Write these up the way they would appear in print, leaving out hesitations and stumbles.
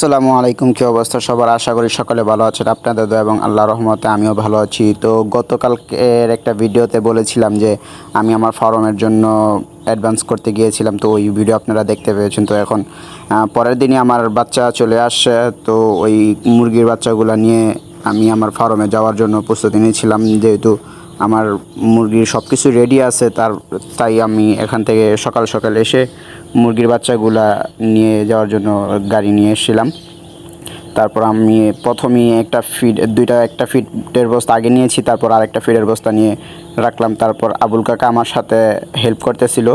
আসসালামু আলাইকুম, কী অবস্থা সবার? আশা করি সকলে ভালো আছেন। আপনাদের দোয়া এবং আল্লাহর রহমতে আমিও ভালো আছি। তো গতকালকের একটা ভিডিওতে বলেছিলাম যে আমি আমার ফার্মের জন্য অ্যাডভান্স করতে গিয়েছিলাম, তো ওই ভিডিও আপনারা দেখতে পেয়েছেন। তো এখন পরের দিনই আমার বাচ্চা চলে আসছে, তো ওই মুরগির বাচ্চাগুলো নিয়ে আমি আমার ফার্মে যাওয়ার জন্য প্রস্তুতি নিয়েছিলাম। যেহেতু আমার মুরগির সব কিছু রেডি আছে, তাই আমি এখান থেকে সকাল সকাল এসে মুরগির বাচ্চাগুলা নিয়ে যাওয়ার জন্য গাড়ি নিয়ে এসেছিলাম। তারপর আমি প্রথমেই একটা ফিডের বস্তা আগে নিয়েছি, তারপর আরেকটা ফিডের বস্তা নিয়ে রাখলাম। তারপর আবুল কাকা আমার সাথে হেল্প করতেছিল।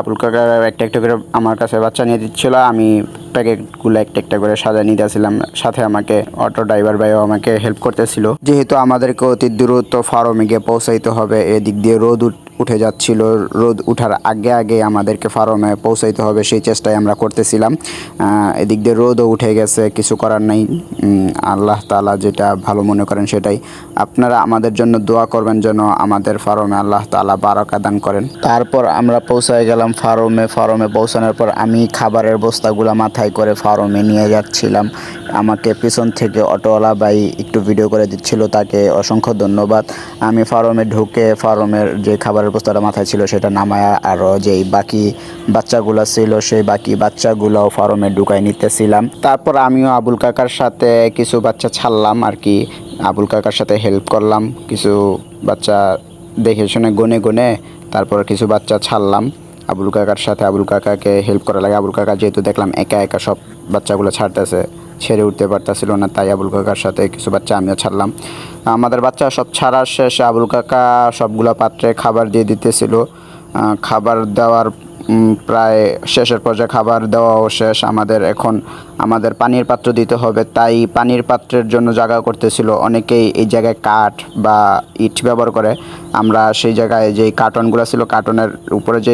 আবুল কাকা একটা একটা করে আমার কাছে বাচ্চা নিয়ে দিচ্ছিল, আমি প্যাকেটগুলো একটা একটা করে সাজায় নিয়ে যাচ্ছিলাম। সাথে আমাকে অটো ড্রাইভার ভাইও আমাকে হেল্প করতেছিল। যেহেতু আমাদেরকে অতি দ্রুত ফার্মে গিয়ে পৌঁছাইতে হবে, এদিক দিয়ে রোদ উঠে যাচ্ছিল, রোদ উঠার আগে আগে আমাদেরকে ফার্মে পৌঁছাইতে হবে, সেই চেষ্টাই আমরা করতেছিলাম। এদিক দিয়ে রোদও উঠে গেছে, কিছু করার নাই। আল্লাহ তাআলা যেটা ভালো মনে করেন সেটাই। আপনারা আমাদের জন্য দোয়া করবেন যেন আমাদের ফার্মে আল্লাহ তাআলা বারাকা দান করেন। তারপর আমরা পৌঁছায় গেলাম ফার্মে পৌঁছানোর পর আমি খাবারের বস্তাগুলো মাথায় করে ফার্মে নিয়ে যাচ্ছিলাম। আমাকে পিছন থেকে অটোওয়ালা ভাই একটু ভিডিও করে দিচ্ছিল, তাকে অসংখ্য ধন্যবাদ। আমি ফার্মে ঢুকে ফার্মের যে খাবারের বস্তাটা মাথায় ছিল সেটা নামায়া আরও যেই বাকি বাচ্চাগুলো ছিল সেই বাকি বাচ্চাগুলোও ফার্মে ঢুকাই নিতেছিলাম। তারপর আমিও আবুল কাকার সাথে কিছু বাচ্চা ছাড়লাম আর কি, আবুল কাকার সাথে হেল্প করলাম। কিছু বাচ্চা দেখে শুনে গনে গনে তারপর কিছু বাচ্চা ছাড়লাম আবুল কাকার সাথে। আবুল কাকাকে হেল্প করা লাগে। আবুল কাকা যেহেতু দেখলাম একা একা সব বাচ্চাগুলো ছাড়তেছে, ছেড়ে উঠতে পারতেছিল না, তাই আবুল কাকার সাথে কিছু বাচ্চা আমিও ছাড়লাম। আমাদের বাচ্চা সব ছাড়ার শেষে আবুল কাকা সবগুলো পাত্রে খাবার দিয়ে দিতেছিল। খাবার দেওয়ার প্রায় শেষের পর্যায়ে খাবার দেওয়াও শেষ। আমাদের পানির পাত্র দিতে হবে, তাই পানির পাত্রের জন্য জায়গা করতেছিল। অনেকেই এই জায়গায় কাঠ বা ইট ব্যবহার করে। আমরা সেই জায়গায় যেই কার্টনগুলো ছিল, কার্টনের উপরে যে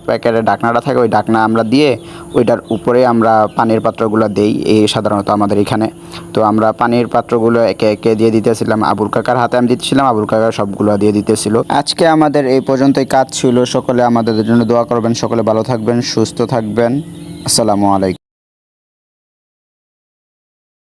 প্যাকেটের ঢাকনাটা থাকে, ওই ঢাকনা আমরা দিয়ে ওইটার উপরে আমরা পানির পাত্রগুলো দেই এই সাধারণত আমাদের এখানে। তো আমরা পানির পাত্রগুলো একে একে দিয়ে দিতেছিলাম। আবুল কাকার হাতে আমি দিচ্ছিলাম, আবুল কাকা সবগুলো দিয়ে দিতেছিল। আজকে আমাদের এই পর্যন্তই কাজ ছিল। সকলে আমাদের জন্য দোয়া করবেন। সকলে ভালো থাকবেন, সুস্থ থাকবেন। আসসালামু আলাইকুম।